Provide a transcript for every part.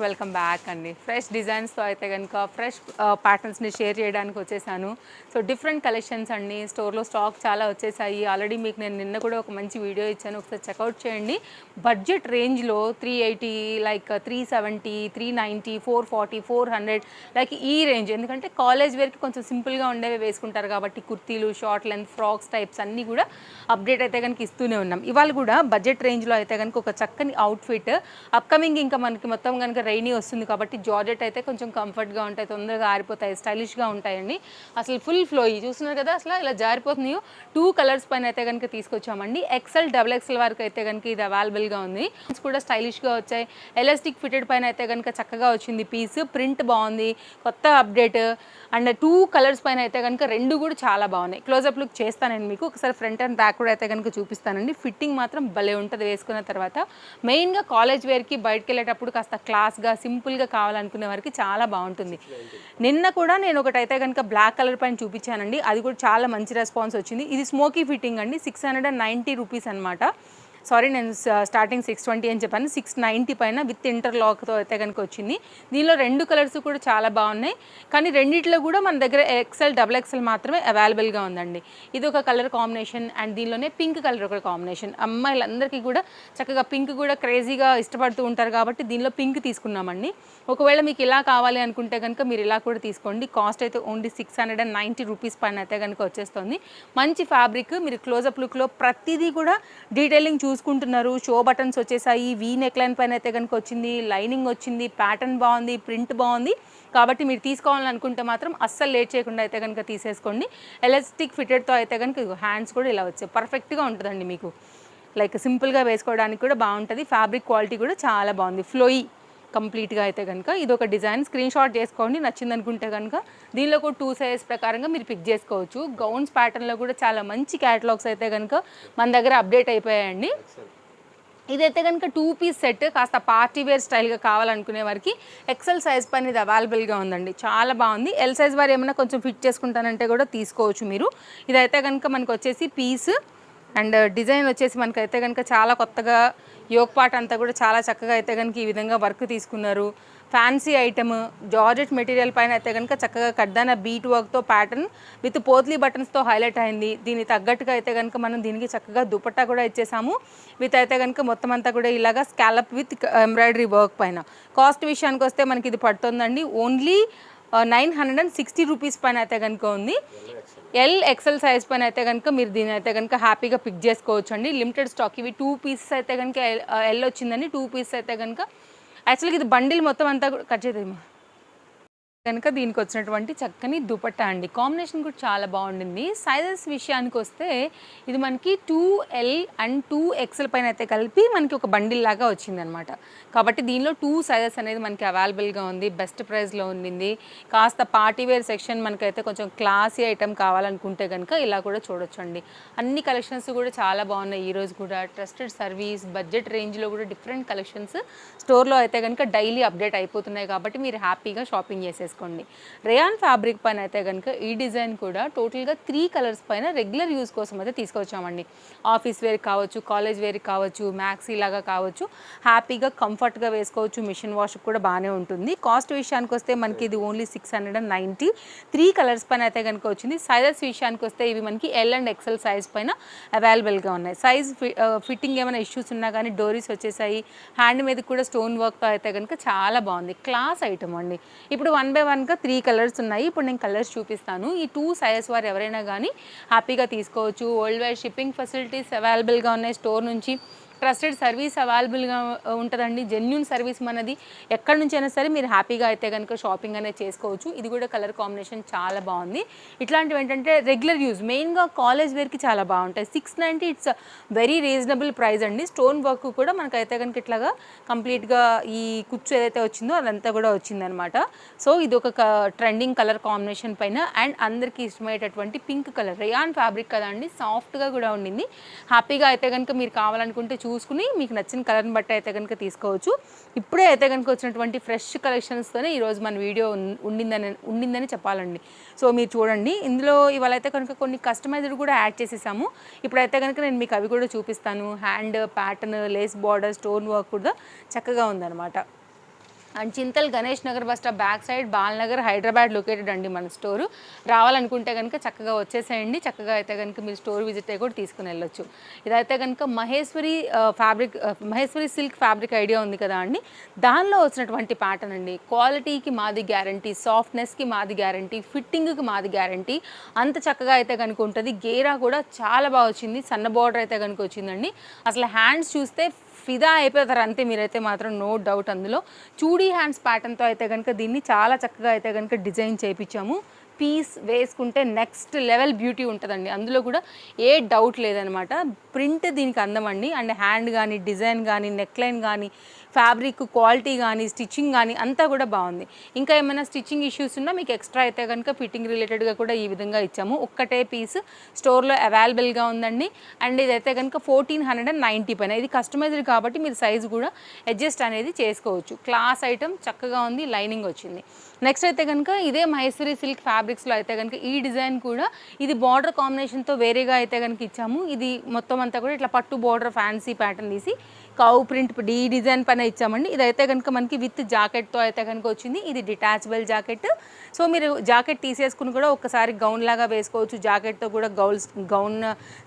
Welcome back అండి. Fresh డిజైన్స్తో అయితే కనుక ఫ్రెష్ ప్యాటర్న్స్ని షేర్ చేయడానికి వచ్చేసాను. సో డిఫరెంట్ కలెక్షన్స్ అండి. స్టోర్లో స్టాక్ చాలా వచ్చేసాయి. ఆల్రెడీ మీకు నేను నిన్న కూడా ఒక మంచి వీడియో ఇచ్చాను, ఒకసారి చెక్అవుట్ చేయండి. బడ్జెట్ రేంజ్లో 380, లైక్ 370, 390, 440, 400 లైక్ ఈ రేంజ్. ఎందుకంటే కాలేజ్ వేర్కి కొంచెం సింపుల్గా ఉండేవి వేసుకుంటారు కాబట్టి కుర్తీలు, షార్ట్ లెంత్ ఫ్రాక్స్ టైప్స్ అన్నీ కూడా అప్డేట్ అయితే కనుక ఇస్తూనే ఉన్నాం. ఇవాళ కూడా బడ్జెట్ రేంజ్లో అయితే కనుక ఒక చక్కని అవుట్ఫిట్ అప్కమింగ్ ఇంకా మనకి మొత్తం కనుక రైనీ వస్తుంది కాబట్టి జార్జెట్ అయితే కొంచెం కంఫర్ట్గా ఉంటాయి, తొందరగా ఆరిపోతాయి, స్టైలిష్గా ఉంటాయండి. అసలు ఫుల్ ఫ్లో చూస్తున్నారు కదా, అసలు ఇలా జారిపోతున్నాయో. 2 కలర్స్ పైన అయితే కనుక తీసుకొచ్చామండి. ఎక్సెల్, XXL వరకు అయితే కనుక ఇది అవైలబుల్గా ఉంది. కూడా స్టైలిష్గా వచ్చాయి. ఎలాస్టిక్ ఫిటెడ్ పైన అయితే కనుక చక్కగా వచ్చింది పీస్. ప్రింట్ బాగుంది, కొత్త అప్డేట్. అండ్ 2 కలర్స్ పైన అయితే కనుక 2 కూడా చాలా బాగున్నాయి. క్లోజప్ లుక్ చేస్తాను నేను మీకు ఒకసారి. ఫ్రంట్ అండ్ బ్యాక్ కూడా అయితే కనుక చూపిస్తానండి. ఫిట్టింగ్ మాత్రం భలే ఉంటుంది వేసుకున్న తర్వాత. మెయిన్గా కాలేజ్ వేర్కి బయటకు వెళ్ళేటప్పుడు కాస్త క్లాస్గా సింపుల్గా కావాలనుకునే వారికి చాలా బాగుంటుంది. నిన్న కూడా నేను ఒకటైతే కనుక బ్లాక్ కలర్ పైన చూపించానండి, అది కూడా చాలా మంచి రెస్పాన్స్ వచ్చింది. ఇది స్మోకీ ఫిట్టింగ్ అండి, 690 రూపీస్ అనమాట. సారీ, నేను స్టార్టింగ్ 620 అని చెప్పాను. 690 పైన విత్ ఇంటర్లాక్తో అయితే కనుక వచ్చింది. దీనిలో 2 కలర్స్ కూడా చాలా బాగున్నాయి, కానీ రెండిట్లో కూడా మన దగ్గర XL, XXL మాత్రమే అవైలబుల్గా ఉందండి. ఇది ఒక కలర్ కాంబినేషన్ అండ్ దీనిలోనే పింక్ కలర్ ఒక కాంబినేషన్. అమ్మాయిలందరికీ కూడా చక్కగా పింక్ కూడా క్రేజీగా ఇష్టపడుతూ ఉంటారు కాబట్టి దీనిలో పింక్ తీసుకున్నామండి. ఒకవేళ మీకు ఇలా కావాలి అనుకుంటే కనుక మీరు ఇలా కూడా తీసుకోండి. కాస్ట్ అయితే ఓన్లీ 690 రూపీస్ పైన అయితే కనుక వచ్చేస్తుంది. మంచి ఫ్యాబ్రిక్. మీరు క్లోజప్ లుక్లో ప్రతిదీ కూడా డీటెయిలింగ్ చూసుకుంటున్నారు. షో బటన్స్ వచ్చేసాయి, వీ నెక్ లైన్ పైన అయితే కనుక వచ్చింది, లైనింగ్ వచ్చింది, ప్యాటర్న్ బాగుంది, ప్రింట్ బాగుంది. కాబట్టి మీరు తీసుకోవాలని అనుకుంటే మాత్రం అస్సలు లేట్ చేయకుండా అయితే కనుక తీసేసుకోండి. ఎలాస్టిక్ ఫిటెడ్తో అయితే కనుక హ్యాండ్స్ కూడా ఇలా వచ్చాయి. పర్ఫెక్ట్గా ఉంటుందండి మీకు, లైక్ సింపుల్గా వేసుకోవడానికి కూడా బాగుంటుంది. ఫ్యాబ్రిక్ క్వాలిటీ కూడా చాలా బాగుంది, ఫ్లోయి కంప్లీట్గా అయితే కనుక. ఇది ఒక డిజైన్, స్క్రీన్ షాట్ చేసుకోండి. నచ్చింది అనుకుంటే కనుక దీనిలో కూడా 2 సైజ్ ప్రకారంగా మీరు పిక్ చేసుకోవచ్చు. గౌన్స్ ప్యాటర్న్లో కూడా చాలా మంచి క్యాటలాగ్స్ అయితే కనుక మన దగ్గర అప్డేట్ అయిపోయాయండి. ఇదైతే కనుక 2 పీస్ సెట్, కాస్త పార్టీ వేర్ స్టైల్గా కావాలనుకునే వారికి XL సైజ్ పైన ఇది అవైలబుల్గా ఉందండి. చాలా బాగుంది. L సైజ్ వారు ఏమైనా కొంచెం ఫిట్ చేసుకుంటానంటే కూడా తీసుకోవచ్చు మీరు. ఇదైతే కనుక మనకు వచ్చేసి పీస్ అండ్ డిజైన్ వచ్చేసి మనకైతే కనుక చాలా కొత్తగా యోక్ పార్ట్ అంతా కూడా చాలా చక్కగా అయితే కనుక ఈ విధంగా వర్క్ తీసుకున్నారు. ఫ్యాన్సీ ఐటమ్ జార్జెట్ మెటీరియల్ పైన అయితే కనుక చక్కగా కడ్దాన బీట్ వర్క్తో ప్యాటర్న్ విత్ పోత్లీ బటన్స్తో హైలైట్ అయింది. దీనికి తగ్గట్టుగా అయితే కనుక మనం దీనికి చక్కగా దుపట్టా కూడా ఇచ్చేసాము. విత్ అయితే కనుక మొత్తం అంతా కూడా ఇలాగా స్కాలప్ విత్ ఎంబ్రాయిడరీ వర్క్ పైన. కాస్ట్ విషయానికి వస్తే మనకి ఇది పడుతుందండి ఓన్లీ 960 రూపీస్ పైన అయితే కనుక ఉంది. XL సైజ్ పైన అయితే కనుక మీరు దీని అయితే కనుక హ్యాపీగా పిక్ చేసుకోవచ్చు అండి. Limited stock. ఇవి 2 పీసెస్ అయితే కనుక L వచ్చిందండి. 2 పీసెస్ అయితే కనుక యాక్చువల్గా ఇది బండిల్ మొత్తం అంతా కట్ చేద్దాం కనుక దీనికి వచ్చినటువంటి చక్కని దుపట్టా అండి. కాంబినేషన్ కూడా చాలా బాగుండింది. సైజెస్ విషయానికి వస్తే ఇది మనకి 2L అండ్ 2XL పైన అయితే కలిపి మనకి ఒక బండిల్ లాగా వచ్చిందనమాట. కాబట్టి దీనిలో 2 సైజెస్ అనేది మనకి అవైలబుల్గా ఉంది. బెస్ట్ ప్రైస్లో ఉండింది. కాస్త పార్టీవేర్ సెక్షన్ మనకైతే కొంచెం క్లాసీ ఐటమ్ కావాలనుకుంటే కనుక ఇలా కూడా చూడొచ్చండి. అన్ని కలెక్షన్స్ కూడా చాలా బాగున్నాయి. ఈరోజు కూడా ట్రస్టెడ్ సర్వీస్, బడ్జెట్ రేంజ్లో కూడా డిఫరెంట్ కలెక్షన్స్ స్టోర్లో అయితే కనుక డైలీ అప్డేట్ అయిపోతున్నాయి కాబట్టి మీరు హ్యాపీగా షాపింగ్ చేసేసుకోండి. రేయాన్ ఫ్యాబ్రిక్ పైన అయితే కనుక ఈ డిజైన్ కూడా టోటల్గా 3 కలర్స్ పైన రెగ్యులర్ యూజ్ కోసం అయితే తీసుకొచ్చామండి. ఆఫీస్ వేర్ కావచ్చు, కాలేజ్ వేర్ కావచ్చు, మ్యాక్సీ లాగా కావచ్చు, హ్యాపీగా కంఫర్ట్గా వేసుకోవచ్చు. మిషన్ వాష్ కూడా బాగానే ఉంటుంది. కాస్ట్ విషయానికి వస్తే మనకి ఇది ఓన్లీ 690. 3 కలర్స్ పైన అయితే కనుక వచ్చింది. సైజెస్ విషయానికి వస్తే ఇవి మనకి L అండ్ XL సైజ్ పైన అవైలబుల్గా ఉన్నాయి. సైజ్ ఫిట్టింగ్ ఏమైనా ఇష్యూస్ ఉన్నా కానీ డోరీస్ వచ్చేసాయి. హ్యాండ్ మీద కూడా స్టోన్ వర్క్తో అయితే కనుక చాలా బాగుంది. క్లాస్ ఐటమ్ అండి. ఇప్పుడు 1 by 1గా 3 కలర్స్ ఉన్నాయి. ఇప్పుడు నేను కలర్స్ చూపిస్తాను. ఈ 2 సైజెస్ వారు ఎవరైనా కానీ హ్యాపీగా తీసుకోవచ్చు. వరల్డ్ వైడ్ షిప్పింగ్ ఫెసిలిటీస్ అవైలబుల్గా ఉన్నాయి. స్టోర్ నుంచి ట్రస్టెడ్ సర్వీస్ అవైలబుల్గా ఉంటుందండి. జెన్యూన్ సర్వీస్ మనది. ఎక్కడి నుంచి అయినా సరే మీరు హ్యాపీగా అయితే కనుక షాపింగ్ అనేది చేసుకోవచ్చు. ఇది కూడా కలర్ కాంబినేషన్ చాలా బాగుంది. ఇట్లాంటివి ఏంటంటే రెగ్యులర్ యూజ్, మెయిన్గా కాలేజ్ వేర్కి చాలా బాగుంటాయి. 690 ఇట్స్ వెరీ రీజనబుల్ ప్రైస్ అండి. స్టోన్ వర్క్ కూడా మనకైతే కనుక ఇట్లాగా కంప్లీట్గా ఈ కుచ్చు ఏదైతే వచ్చిందో అదంతా కూడా వచ్చిందనమాట. సో ఇది ఒక ట్రెండింగ్ కలర్ కాంబినేషన్ పైన అండ్ అందరికీ ఇష్టమయ్యేటటువంటి పింక్ కలర్. రేయాన్ ఫ్యాబ్రిక్ కదండి, సాఫ్ట్గా కూడా ఉండింది. హ్యాపీగా అయితే కనుక మీరు కావాలనుకుంటే చూసుకుని మీకు నచ్చిన కలర్ని బట్టి అయితే కనుక తీసుకోవచ్చు. ఇప్పుడే అయితే కనుక వచ్చినటువంటి ఫ్రెష్ కలెక్షన్స్తోనే ఈరోజు మన వీడియో ఉండిందని చెప్పాలండి. సో మీరు చూడండి, ఇందులో ఇవాళ అయితే కనుక కొన్ని కస్టమైజ్డ్ కూడా యాడ్ చేసేసాము. ఇప్పుడైతే కనుక నేను మీకు అవి కూడా చూపిస్తాను. Hand pattern, lace border, stone work కూడా చక్కగా ఉందన్నమాట. And Chintal Ganesh Nagar bus stop back side Balanagar Hyderabad located అండి మన స్టోరు. రావాలనుకుంటే కనుక చక్కగా వచ్చేసేయండి. చక్కగా అయితే కనుక మీరు స్టోర్ విజిట్ అయ్యి కూడా తీసుకుని వెళ్ళొచ్చు. ఇదైతే కనుక మహేశ్వరి సిల్క్ ఫ్యాబ్రిక్ ఐడియా ఉంది కదా అండి, దానిలో వచ్చినటువంటి ప్యాటర్న్ అండి. క్వాలిటీకి మాది గ్యారంటీ, సాఫ్ట్నెస్కి మాది గ్యారంటీ, ఫిట్టింగ్కి మాది గ్యారంటీ. అంత చక్కగా అయితే కనుక ఉంటుంది. గేరా కూడా చాలా బాగా వచ్చింది, సన్న బార్డర్ అయితే కనుక వచ్చిందండి. అసలు హ్యాండ్స్ చూస్తే ఫిదా అయిపోతారు అంతే మీరైతే మాత్రం, నో డౌట్. అందులో చూడీ హ్యాండ్స్ ప్యాటర్న్తో అయితే కనుక దీన్ని చాలా చక్కగా అయితే కనుక డిజైన్ చేయించాము. పీస్ వేసుకుంటే నెక్స్ట్ లెవెల్ బ్యూటీ ఉంటుందండి, అందులో కూడా ఏ డౌట్ లేదనమాట. ప్రింట్ దీనికి అందమండి. అండ్ హ్యాండ్ కానీ, డిజైన్ కానీ, నెక్లైన్ కానీ, ఫ్యాబ్రిక్ క్వాలిటీ కానీ, స్టిచ్చింగ్ కానీ అంతా కూడా బాగుంది. ఇంకా ఏమైనా స్టిచ్చింగ్ ఇష్యూస్ ఉన్నా మీకు ఎక్స్ట్రా అయితే కనుక ఫిట్టింగ్ రిలేటెడ్గా కూడా ఈ విధంగా ఇచ్చాము. ఒక్కటే పీస్ స్టోర్లో అవైలబుల్గా ఉందండి. అండ్ ఇదైతే కనుక 1490 పైన. ఇది కస్టమైజ్డ్ కాబట్టి మీరు సైజు కూడా అడ్జస్ట్ అనేది చేసుకోవచ్చు. క్లాస్ ఐటమ్ చక్కగా ఉంది, లైనింగ్ వచ్చింది. నెక్స్ట్ అయితే కనుక ఇదే మహేశ్వరి సిల్క్ ఫ్యాబ్రిక్స్లో అయితే కనుక ఈ డిజైన్ కూడా ఇది బార్డర్ కాంబినేషన్తో వేరేగా అయితే కనుక ఇచ్చాము. ఇది మొత్తం అంతా కూడా ఇట్లా పట్టు బార్డర్ ఫ్యాన్సీ ప్యాటర్న్ తీసి కౌ ప్రింట్ ఈ డిజైన్ పైన ఇచ్చామండి. ఇదైతే కనుక మనకి విత్ జాకెట్తో అయితే కనుక వచ్చింది. ఇది డిటాచబుల్ జాకెట్. సో మీరు జాకెట్ తీసేసుకుని కూడా ఒకసారి గౌన్ లాగా వేసుకోవచ్చు. జాకెట్తో కూడా గౌన్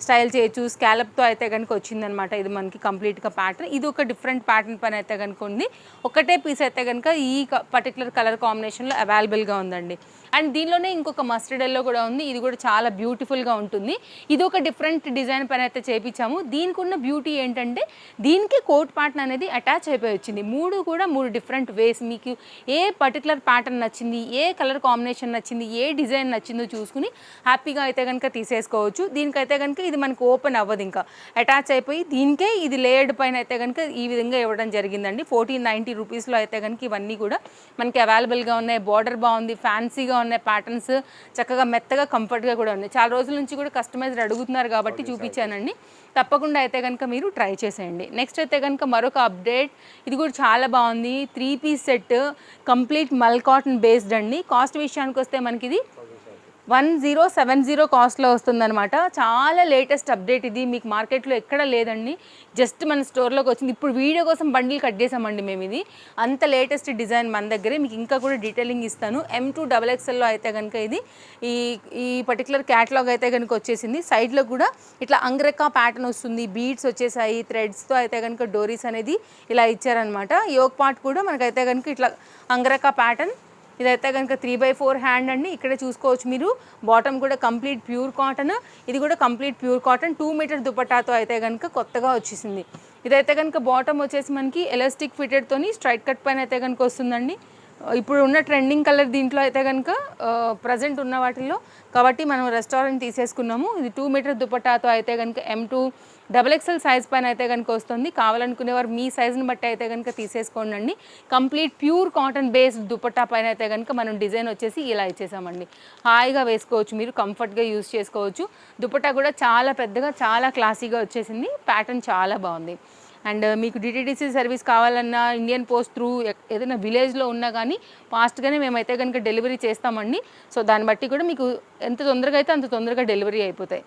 స్టైల్ చేయొచ్చు. స్కాలప్తో అయితే కనుక వచ్చిందనమాట. ఇది మనకి కంప్లీట్గా ప్యాటర్న్. ఇది ఒక డిఫరెంట్ ప్యాటర్న్ పైన అయితే కనుక ఉంది. ఒకటే పీస్ అయితే కనుక ఈ పర్టికులర్ కలర్ కాంబినేషన్లో అవైలబుల్గా ఉందండి. అండ్ దీనిలోనే ఇంకొక మస్టర్డ్ ఎల్లో కూడా ఉంది. ఇది కూడా చాలా బ్యూటిఫుల్గా ఉంటుంది. ఇది ఒక డిఫరెంట్ డిజైన్ పైన అయితే చేయించాము. దీనికి ఉన్న బ్యూటీ ఏంటంటే దీనికి కోట్ ప్యాటర్న్ అనేది అటాచ్ అయిపోయి వచ్చింది. మూడు డిఫరెంట్ వేస్. మీకు ఏ పర్టికులర్ ప్యాటర్న్ నచ్చింది, ఏ కలర్ కాంబినేషన్ నచ్చింది, ఏ డిజైన్ నచ్చిందో చూసుకుని హ్యాపీగా అయితే కనుక తీసేసుకోవచ్చు. దీనికైతే కనుక ఇది మనకు ఓపెన్ అవ్వదు, ఇంకా అటాచ్ అయిపోయి దీనికే ఇది లేయర్డ్ పైన అయితే కనుక ఈ విధంగా ఇవ్వడం జరిగిందండి. 1490 రూపీస్లో అయితే కనుక ఇవన్నీ కూడా మనకి అవైలబుల్గా ఉన్నాయి. బార్డర్ బాగుంది, ఫ్యాన్సీగా ఉన్నాయి ప్యాటర్న్స్, చక్కగా మెత్తగా కంఫర్ట్గా కూడా ఉన్నాయి. చాలా రోజుల నుంచి కూడా కస్టమైజర్ అడుగుతున్నారు కాబట్టి చూపించానండి. తప్పకుండా అయితే కనుక మీరు ట్రై చేసేయండి. నెక్స్ట్ అయితే కనుక మరొక అప్డేట్. ఇది కూడా చాలా బాగుంది. 3 పీస్ సెట్, కంప్లీట్ మల్ కాటన్ బేస్డ్ అండి. కాస్ట్ విషయానికి వస్తే మనకి ఇది 1070 కాస్ట్లో వస్తుందన్నమాట. చాలా లేటెస్ట్ అప్డేట్ ఇది. మీకు మార్కెట్లో ఎక్కడ లేదండి, జస్ట్ మన స్టోర్లోకి వచ్చింది. ఇప్పుడు వీడియో కోసం బండిల్ కట్ చేసామండి మేము. ఇది అంత లేటెస్ట్ డిజైన్ మన దగ్గరే. మీకు ఇంకా కూడా డీటెయిలింగ్ ఇస్తాను. M2XXLలో అయితే కనుక ఇది ఈ పర్టికులర్ క్యాటలాగ్ అయితే కనుక వచ్చేసింది. సైడ్లో కూడా ఇట్లా అంగరెక్కా ప్యాటర్న్ వస్తుంది, బీడ్స్ వచ్చేసాయి, థ్రెడ్స్తో అయితే కనుక డోరీస్ అనేది ఇలా ఇచ్చారనమాట. యోక్ పార్ట్ కూడా మనకైతే కనుక ఇట్లా అంగరెక్కా ప్యాటర్న్. ఇదైతే కనుక 3/4 హ్యాండ్ అండి. ఇక్కడే చూసుకోవచ్చు మీరు. బాటమ్ కూడా కంప్లీట్ ప్యూర్ కాటన్. ఇది కూడా కంప్లీట్ ప్యూర్ కాటన్. 2 మీటర్ దుపట్టాతో అయితే కనుక కొత్తగా వచ్చేసింది. ఇదైతే కనుక బాటమ్ వచ్చేసి మనకి ఎలాస్టిక్ ఫిటెడ్తోని స్ట్రైట్ కట్ పైన అయితే కనుక వస్తుందండి. ఇప్పుడు ఉన్న ట్రెండింగ్ కలర్ దీంట్లో అయితే కనుక ప్రజెంట్ ఉన్న వాటిల్లో కాబట్టి మనం రెస్టారెంట్ తీసేసుకున్నాము. ఇది 2 మీటర్ దుపట్టాతో అయితే కనుక M2XXL సైజ్ పైన అయితే కనుక వస్తుంది. కావాలనుకునేవారు మీ సైజుని బట్టి అయితే కనుక తీసేసుకోండి అండి. Complete pure cotton based dupatta పైన అయితే కనుక మనం డిజైన్ వచ్చేసి ఇలా ఇచ్చేసామండి. హాయిగా వేసుకోవచ్చు మీరు, కంఫర్ట్గా యూస్ చేసుకోవచ్చు. దుపట్టా కూడా చాలా పెద్దగా, చాలా క్లాసీగా వచ్చేసింది. ప్యాటర్న్ చాలా బాగుంది. అండ్ మీకు DTDC సర్వీస్ కావాలన్నా, ఇండియన్ పోస్ట్ త్రూ ఏదైనా విలేజ్లో ఉన్నా కానీ ఫాస్ట్గానే మేమైతే కనుక డెలివరీ చేస్తామండి. సో దాన్ని బట్టి కూడా మీకు ఎంత తొందరగా అయితే అంత తొందరగా డెలివరీ అయిపోతాయి.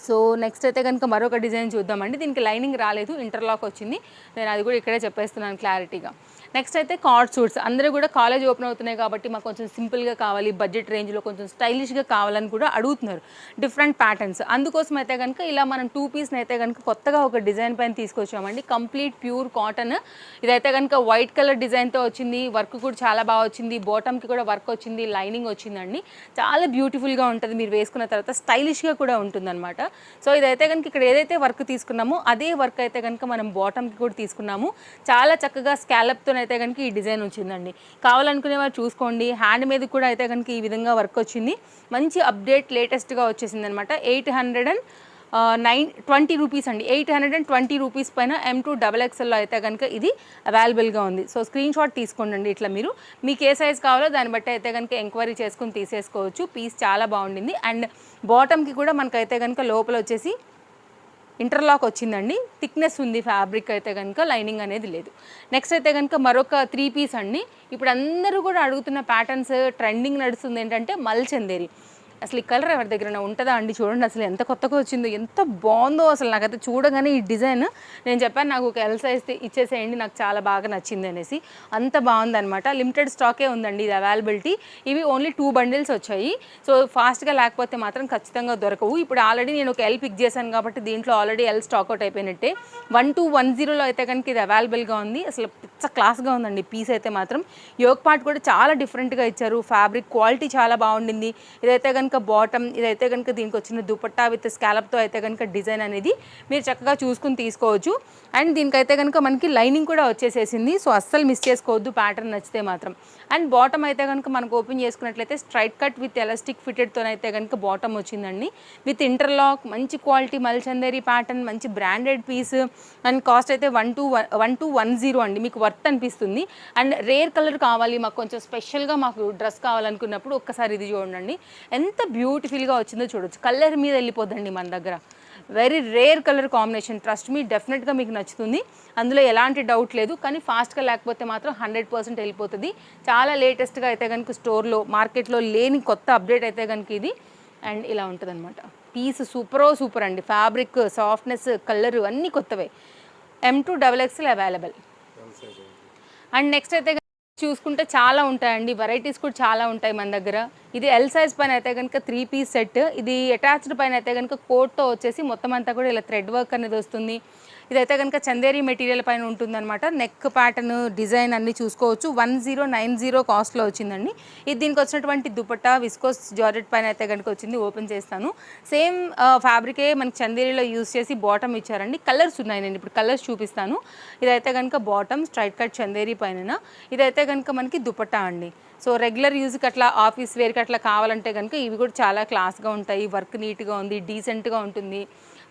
సో నెక్స్ట్ అయితే కనుక మరొక డిజైన్ చూద్దామండి. దీనికి లైనింగ్ రాలేదు, ఇంటర్లాక్ వచ్చింది. నేను అది కూడా ఇక్కడే చెప్పేస్తున్నాను క్లారిటీగా. నెక్స్ట్ అయితే కార్డ్ సూట్స్. అందరూ కూడా కాలేజ్ ఓపెన్ అవుతున్నాయి కాబట్టి మాకు కొంచెం సింపుల్గా కావాలి, బడ్జెట్ రేంజ్లో కొంచెం స్టైలిష్గా కావాలని కూడా అడుగుతున్నారు, డిఫరెంట్ ప్యాటర్న్స్. అందుకోసం అయితే కనుక ఇలా మనం 2 పీస్ని అయితే కనుక కొత్తగా ఒక డిజైన్ పైన తీసుకొచ్చామండి. Complete pure cotton. ఇదైతే కనుక వైట్ కలర్ డిజైన్తో వచ్చింది. వర్క్ కూడా చాలా బాగా వచ్చింది. బాటమ్కి కూడా వర్క్ వచ్చింది, లైనింగ్ వచ్చిందండి. చాలా బ్యూటిఫుల్గా ఉంటుంది. మీరు వేసుకున్న తర్వాత స్టైలిష్గా కూడా ఉంటుందన్నమాట. సో ఇదైతే కనుక ఇక్కడ ఏదైతే వర్క్ తీసుకున్నామో అదే వర్క్ అయితే కనుక మనం బాటమ్కి కూడా తీసుకున్నాము. చాలా చక్కగా స్కాలప్తో అయితే కనుక ఈ డిజైన్ వచ్చిందండి. కావాలనుకునే వారు చూసుకోండి. హ్యాండ్ మీద కూడా అయితే కనుక ఈ విధంగా వర్క్ వచ్చింది. మంచి అప్డేట్ లేటెస్ట్గా వచ్చేసింది అనమాట. 820 రూపీస్ అండి. 820 రూపీస్ పైన M2XXLలో అయితే కనుక ఇది అవైలబుల్గా ఉంది. సో స్క్రీన్ షాట్ తీసుకోండి. ఇట్లా మీకు ఏ సైజ్ కావాలో దాన్ని బట్టి అయితే కనుక ఎంక్వైరీ చేసుకుని తీసేసుకోవచ్చు. పీస్ చాలా బాగుండింది. అండ్ బాటమ్కి కూడా మనకైతే కనుక లోపల వచ్చేసి ఇంటర్లాక్ వచ్చిందండి. థిక్నెస్ ఉంది ఫ్యాబ్రిక్ అయితే కనుక, లైనింగ్ అనేది లేదు. నెక్స్ట్ అయితే కనుక మరొక 3 పీస్ అండి. ఇప్పుడు అందరూ కూడా అడుగుతున్న ప్యాటర్న్స్, ట్రెండింగ్ నడుస్తుంది ఏంటంటే మల్ చందేరి. అసలు ఈ కలర్ ఎవరి దగ్గర ఉంటుందా అండి? చూడండి అసలు ఎంత కొత్తగా వచ్చిందో, ఎంత బాగుందో అసలు. నాకైతే చూడగానే ఈ డిజైన్ నేను చెప్పాను నాకు ఒక ఎల్ సైజ్ ఇచ్చేసేయండి, నాకు చాలా బాగా నచ్చింది అనేసి. అంత బాగుందనమాట. లిమిటెడ్ స్టాకే ఉందండి ఇది అవైలబిలిటీ. ఇవి ఓన్లీ 2 బండిల్స్ వచ్చాయి. సో ఫాస్ట్గా లేకపోతే మాత్రం ఖచ్చితంగా దొరకవు. ఇప్పుడు ఆల్రెడీ నేను ఒక ఎల్ పిక్ చేశాను కాబట్టి దీంట్లో ఆల్రెడీ ఎల్ స్టాక్అవుట్ అయిపోయినట్టే. 1210లో అయితే కనుక ఇది అవైలబుల్గా ఉంది. అసలు పిచ్చ క్లాస్గా ఉందండి పీస్ అయితే మాత్రం. యోక్ పార్ట్ కూడా చాలా డిఫరెంట్గా ఇచ్చారు. ఫ్యాబ్రిక్ క్వాలిటీ చాలా బాగుండింది. ఇదైతే కనుక బాటమ్, ఇదైతే కనుక దీనికి వచ్చిన దుపట్టా విత్ స్కాలప్తో అయితే కనుక డిజైన్ అనేది మీరు చక్కగా చూసుకుని తీసుకోవచ్చు. అండ్ దీనికైతే కనుక మనకి లైనింగ్ కూడా వచ్చేసేసింది. సో అస్సలు మిస్ చేసుకోవద్దు ప్యాటర్న్ నచ్చితే మాత్రం. అండ్ బాటమ్ అయితే కనుక మనకు ఓపెన్ చేసుకున్నట్లయితే స్ట్రైట్ కట్ విత్ ఎలాస్టిక్ ఫిటెడ్తోనైతే కనుక బాటమ్ వచ్చిందండి. విత్ ఇంటర్లాక్, మంచి క్వాలిటీ మల్చందేరి ప్యాటర్న్, మంచి బ్రాండెడ్ పీస్. అండ్ కాస్ట్ అయితే 1210 అండి. మీకు వర్త్ అనిపిస్తుంది. అండ్ రేర్ కలర్ కావాలి మాకు, కొంచెం స్పెషల్గా మాకు డ్రెస్ కావాలనుకున్నప్పుడు ఒక్కసారి ఇది చూడండి ఎంత బ్యూటిఫుల్గా వచ్చిందో చూడొచ్చు. కలర్ మీద వెళ్ళిపోద్దండి మన దగ్గర. Very rare colour combination. Trust me, డెఫినెట్గా మీకు నచ్చుతుంది, అందులో ఎలాంటి డౌట్ లేదు. కానీ ఫాస్ట్గా లేకపోతే మాత్రం 100% వెళ్ళిపోతుంది. చాలా లేటెస్ట్గా అయితే కనుక స్టోర్లో మార్కెట్లో లేని కొత్త అప్డేట్ అయితే కనుక ఇది. అండ్ ఇలా ఉంటుంది అనమాట. పీస్ సూపర్ అండి. ఫ్యాబ్రిక్, సాఫ్ట్నెస్, కలర్ అన్నీ కొత్తవే. M2 XXL available. And next అయితే చూసుకుంటే చాలా ఉంటాయండి, వెరైటీస్ కూడా చాలా ఉంటాయి మన దగ్గర. ఇది ఎల్ సైజ్ పైన అయితే కనుక 3 పీస్ సెట్. ఇది అటాచ్డ్ పైన అయితే కనుక కోట్తో వచ్చేసి మొత్తం అంతా కూడా ఇలా థ్రెడ్ వర్క్ అనేది వస్తుంది. ఇదైతే కనుక చందేరి మెటీరియల్ పైన ఉంటుందన్నమాట. నెక్ ప్యాటర్న్, డిజైన్ అన్నీ చూసుకోవచ్చు. 1090 కాస్ట్లో వచ్చిందండి. ఇది దీనికి వచ్చినటువంటి దుపట్టా విస్కోస్ జార్జెట్ పైన అయితే కనుక వచ్చింది. ఓపెన్ చేస్తాను. సేమ్ ఫ్యాబ్రికే మనకి చందేరిలో యూజ్ చేసి బాటమ్ ఇచ్చారండి. కలర్స్ ఉన్నాయి, నేను ఇప్పుడు కలర్స్ చూపిస్తాను. ఇదైతే కనుక బాటమ్ స్ట్రైట్ కట్ చందేరి పైన. ఇదైతే కనుక మనకి దుపట్టా అండి. సో రెగ్యులర్ యూజ్కి అట్లా ఆఫీస్ వేర్కి అట్లా కావాలంటే కనుక ఇవి కూడా చాలా క్లాస్గా ఉంటాయి. వర్క్ నీట్గా ఉంది, డీసెంట్గా ఉంటుంది.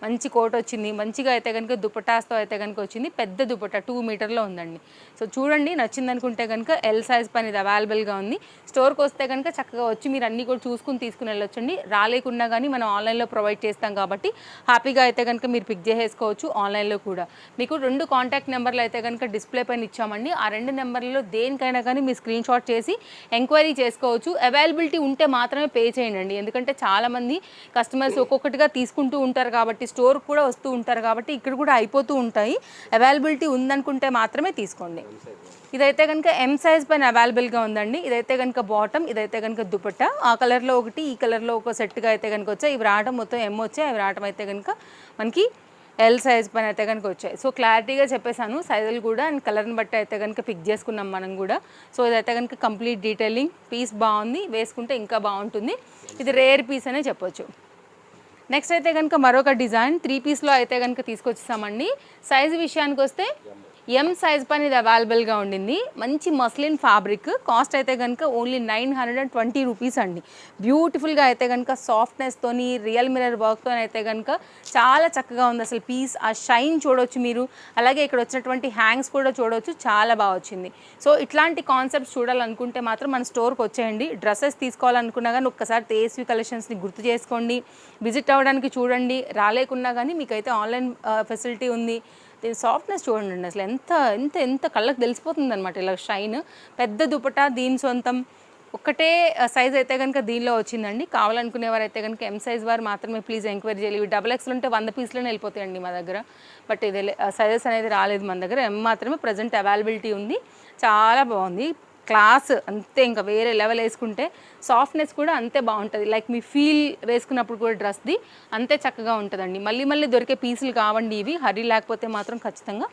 మంచి కోట్ వచ్చింది. మంచిగా అయితే కనుక దుపట్టాస్తో అయితే కనుక వచ్చింది. పెద్ద దుపట్టా 2 మీటర్లో ఉందండి. సో చూడండి, నచ్చింది అనుకుంటే కనుక ఎల్ సైజ్ పైన ఇది అవైలబుల్గా ఉంది. స్టోర్కి వస్తే కనుక చక్కగా వచ్చి మీరు అన్నీ కూడా చూసుకుని తీసుకుని వెళ్ళొచ్చండి. రాలేకున్నా కానీ మనం ఆన్లైన్లో ప్రొవైడ్ చేస్తాం కాబట్టి హ్యాపీగా అయితే కనుక మీరు పిక్ చేసేసుకోవచ్చు ఆన్లైన్లో కూడా. మీకు 2 కాంటాక్ట్ నెంబర్లు అయితే కనుక డిస్ప్లే పైన ఇచ్చామండి. ఆ 2 నెంబర్లలో దేనికైనా కానీ మీరు స్క్రీన్ షాట్ చేసి ఎంక్వైరీ చేసుకోవచ్చు. అవైలబిలిటీ ఉంటే మాత్రమే పే చేయండి. ఎందుకంటే చాలామంది కస్టమర్స్ ఒక్కొక్కటిగా తీసుకుంటూ ఉంటారు కాబట్టి, స్టోర్ కూడా వస్తూ ఉంటారు కాబట్టి ఇక్కడ కూడా అయిపోతూ ఉంటాయి. అవైలబిలిటీ ఉందనుకుంటే మాత్రమే తీసుకోండి. ఇదైతే కనుక ఎం సైజ్ పైన అవైలబుల్గా ఉందండి. ఇదైతే కనుక బాటమ్, ఇదైతే కనుక దుపట్టా. ఆ కలర్లో ఒకటి, ఈ కలర్లో ఒక సెట్గా అయితే కనుక వచ్చాయి. ఇవి రావడం మొత్తం ఎం వచ్చాయి, అవి రావడం అయితే కనుక మనకి ఎల్ సైజ్ పైన అయితే కనుక వచ్చాయి. సో క్లారిటీగా చెప్పేశాను సైజులు కూడా, అండ్ కలర్ని బట్టి అయితే కనుక పిక్ చేసుకున్నాం మనం కూడా. సో ఇదైతే కనుక కంప్లీట్ డీటెయిలింగ్. పీస్ బాగుంది, వేసుకుంటే ఇంకా బాగుంటుంది. ఇది రేర్ పీస్ అనే చెప్పొచ్చు. నెక్స్ట్ అయితే కనుక మరొక డిజైన్ 3 పీస్లో అయితే కనుక తీసుకొచ్చేసామండి. సైజు విషయానికి వస్తే ఎం సైజ్ పైన ఇది అవైలబుల్గా ఉండింది. మంచి మస్లిన్ ఫ్యాబ్రిక్. కాస్ట్ అయితే కనుక ఓన్లీ 920 రూపీస్ అండి. బ్యూటిఫుల్గా అయితే కనుక సాఫ్ట్నెస్తోని, రియల్ మిర్రర్ వర్క్తో అయితే కనుక చాలా చక్కగా ఉంది. అసలు పీస్ ఆ షైన్ చూడవచ్చు మీరు. అలాగే ఇక్కడ వచ్చినటువంటి హ్యాంగ్స్ కూడా చూడవచ్చు, చాలా బాగా వచ్చింది. సో ఇట్లాంటి కాన్సెప్ట్స్ చూడాలనుకుంటే మాత్రం మన స్టోర్కి వచ్చేయండి. డ్రెస్సెస్ తీసుకోవాలనుకున్నా కానీ ఒక్కసారి తేస్వి కలెక్షన్స్ని గుర్తు చేసుకోండి, విజిట్ అవ్వడానికి చూడండి. రాలేకున్నా కానీ మీకైతే ఆన్లైన్ ఫెసిలిటీ ఉంది. దీని సాఫ్ట్నెస్ చూడండి అసలు ఎంత ఎంత ఎంత కళ్ళకి తెలిసిపోతుంది అనమాట. ఇలా షైన్, పెద్ద దుపట్టా, దీని సొంతం. ఒక్కటే సైజ్ అయితే కనుక దీనిలో వచ్చిందండి. కావాలనుకునేవారు అయితే కనుక ఎం సైజ్ వారు మాత్రమే ప్లీజ్ ఎంక్వైరీ చేయాలి. ఇవి XXL ఉంటే 100 పీస్లోనే వెళ్ళిపోతాయండి మా దగ్గర. బట్ ఇది సైజెస్ అనేది రాలేదు మన దగ్గర. ఎం మాత్రమే ప్రజెంట్ అవైలబిలిటీ ఉంది. చాలా బాగుంది, క్లాస్ అంతే. ఇంకా వేరే లెవెల్ వేసుకుంటే సాఫ్ట్నెస్ కూడా అంతే బాగుంటుంది. లైక్ మీ ఫీల్ వేసుకున్నప్పుడు కూడా డ్రెస్ది అంతే చక్కగా ఉంటుందండి. మళ్ళీ దొరికే పీసులు కావండి ఇవి. హరీ లేకపోతే మాత్రం ఖచ్చితంగా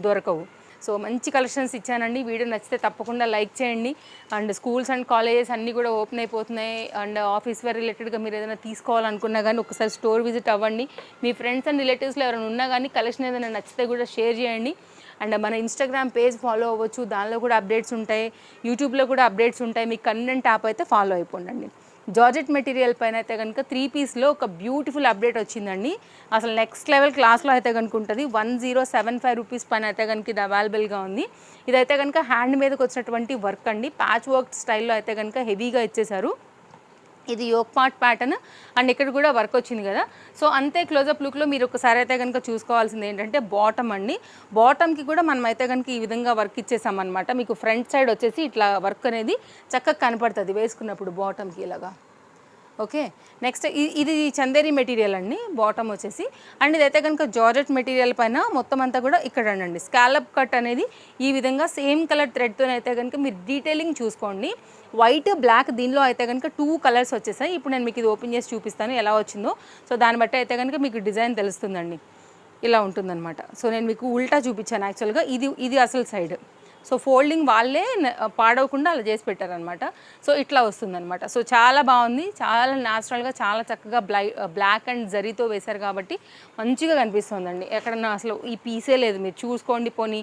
దొరకవు. సో మంచి కలెక్షన్స్ ఇచ్చానండి. వీడియో నచ్చితే తప్పకుండా లైక్ చేయండి. అండ్ స్కూల్స్ అండ్ కాలేజెస్ అన్నీ కూడా ఓపెన్ అయిపోతున్నాయి. అండ్ ఆఫీస్ వేర్ రిలేటెడ్గా మీరు ఏదైనా తీసుకోవాలనుకున్నా కానీ ఒకసారి స్టోర్ విజిట్ అవ్వండి. మీ ఫ్రెండ్స్ అండ్ రిలేటివ్స్లో ఎవరైనా ఉన్నా కానీ కలెక్షన్ ఏదైనా నచ్చితే కూడా షేర్ చేయండి. అండ్ మన ఇన్స్టాగ్రామ్ పేజ్ ఫాలో అవ్వచ్చు, దానిలో కూడా అప్డేట్స్ ఉంటాయి. యూట్యూబ్లో కూడా అప్డేట్స్ ఉంటాయి. మీకు కన్వెంట్ యాప్ అయితే ఫాలో అయిపోండి. జార్జెట్ మెటీరియల్ పైన అయితే కనుక 3 పీస్లో ఒక బ్యూటిఫుల్ అప్డేట్ వచ్చిందండి. అసలు నెక్స్ట్ లెవెల్ క్లాస్లో అయితే కనుక ఉంటుంది. 1075 రూపీస్ పైన అయితే కనుక ఇది అవైలబుల్గా ఉంది. ఇదైతే కనుక హ్యాండ్ మీదకి వచ్చినటువంటి వర్క్ అండి. ప్యాచ్ వర్క్ స్టైల్లో అయితే కనుక హెవీగా ఇచ్చేశారు. ఇది యోక్ పార్ట్ ప్యాటర్న్ అండ్ ఇక్కడ కూడా వర్క్ వచ్చింది కదా. సో అంతే క్లోజప్ లుక్లో మీరు ఒకసారి అయితే కనుక చూసుకోవాల్సింది ఏంటంటే బాటమ్ అండి. బాటమ్కి కూడా మనం అయితే కనుక ఈ విధంగా వర్క్ ఇచ్చేసామన్నమాట. మీకు ఫ్రంట్ సైడ్ వచ్చేసి ఇట్లా వర్క్ అనేది చక్కగా కనపడుతుంది వేసుకున్నప్పుడు బాటమ్కి ఇలాగా. ఓకే, నెక్స్ట్ ఇది చందేరి మెటీరియల్ అండి, బాటమ్ వచ్చేసి. అండ్ ఇదైతే కనుక జార్జెట్ మెటీరియల్ పైన మొత్తం అంతా కూడా ఇక్కడ అండి స్కాలప్ కట్ అనేది ఈ విధంగా సేమ్ కలర్ థ్రెడ్తో అయితే కనుక మీరు డీటెయిలింగ్ చూసుకోండి. వైట్ బ్లాక్ దీనిలో అయితే కనుక 2 కలర్స్ వచ్చేసాయి. ఇప్పుడు నేను మీకు ఇది ఓపెన్ చేసి చూపిస్తాను ఎలా వచ్చిందో. సో దాన్ని బట్టి అయితే కనుక మీకు డిజైన్ తెలుస్తుందండి. ఇలా ఉంటుందన్నమాట. సో నేను మీకు ఉల్టా చూపించాను యాక్చువల్గా, ఇది అసలు సైడ్. సో ఫోల్డింగ్ వాళ్ళే పాడవకుండా అలా చేసి పెట్టారనమాట. సో ఇట్లా వస్తుందన్నమాట. సో చాలా బాగుంది, చాలా న్యాచురల్గా, చాలా చక్కగా బ్లాక్ అండ్ జరీతో వేశారు కాబట్టి మంచిగా కనిపిస్తుందండి. ఎక్కడన్నా అసలు ఈ పీసే లేదు, మీరు చూసుకోండి, పోనీ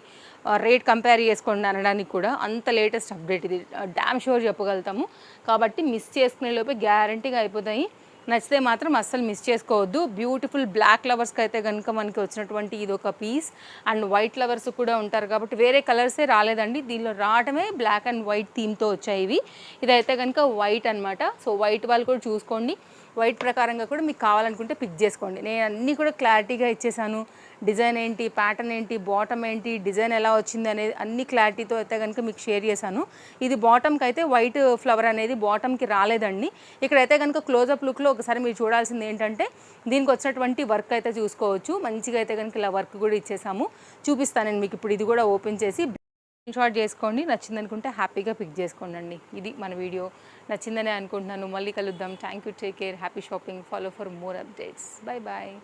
రేట్ కంపేర్ చేసుకోండి అనడానికి కూడా అంత లేటెస్ట్ అప్డేట్ ఇది, డ్యామ్ షూర్ చెప్పగలుగుతాము. కాబట్టి మిస్ చేసుకునే లోపే గ్యారంటీగా అయిపోతాయి. నచ్చితే మాత్రం అస్సలు మిస్ చేసుకోవద్దు. బ్యూటిఫుల్ బ్లాక్ లవర్స్కి అయితే కనుక మనకి వచ్చినటువంటి ఇది ఒక పీస్. అండ్ వైట్ లవర్స్ కూడా ఉంటారు కాబట్టి వేరే కలర్సే రాలేదండి, దీనిలో రావడమే బ్లాక్ అండ్ వైట్ థీమ్తో వచ్చాయి ఇవి. ఇదైతే కనుక వైట్ అనమాట. సో వైట్ వాళ్ళు కూడా చూసుకోండి, వైట్ ప్రకారంగా కూడా మీకు కావాలనుకుంటే పిక్ చేసుకోండి. నేను అన్నీ కూడా క్లారిటీగా ఇచ్చేసాను. డిజైన్ ఏంటి, ప్యాటర్న్ ఏంటి, బాటమ్ ఏంటి, డిజైన్ ఎలా వచ్చింది అనేది అన్ని క్లారిటీతో అయితే కనుక మీకు షేర్ చేశాను. ఇది బాటమ్కి అయితే వైట్ ఫ్లవర్ అనేది బాటమ్కి రాలేదండి. ఇక్కడైతే కనుక క్లోజప్ లుక్లో ఒకసారి మీరు చూడాల్సింది ఏంటంటే దీనికి వచ్చినటువంటి వర్క్ అయితే చూసుకోవచ్చు. మంచిగా అయితే కనుక ఇలా వర్క్ కూడా ఇచ్చేసాము. చూపిస్తాను నేను మీకు ఇప్పుడు. ఇది కూడా ఓపెన్ చేసి షార్ట్ చేసుకోండి, నచ్చింది అనుకుంటే హ్యాపీగా పిక్ చేసుకోండి అండి. ఇది మన వీడియో నచ్చిందనే అనుకుంటున్నాను. మళ్ళీ కలుద్దాం. Thank you, take care, happy shopping, follow for more updates. Bye bye.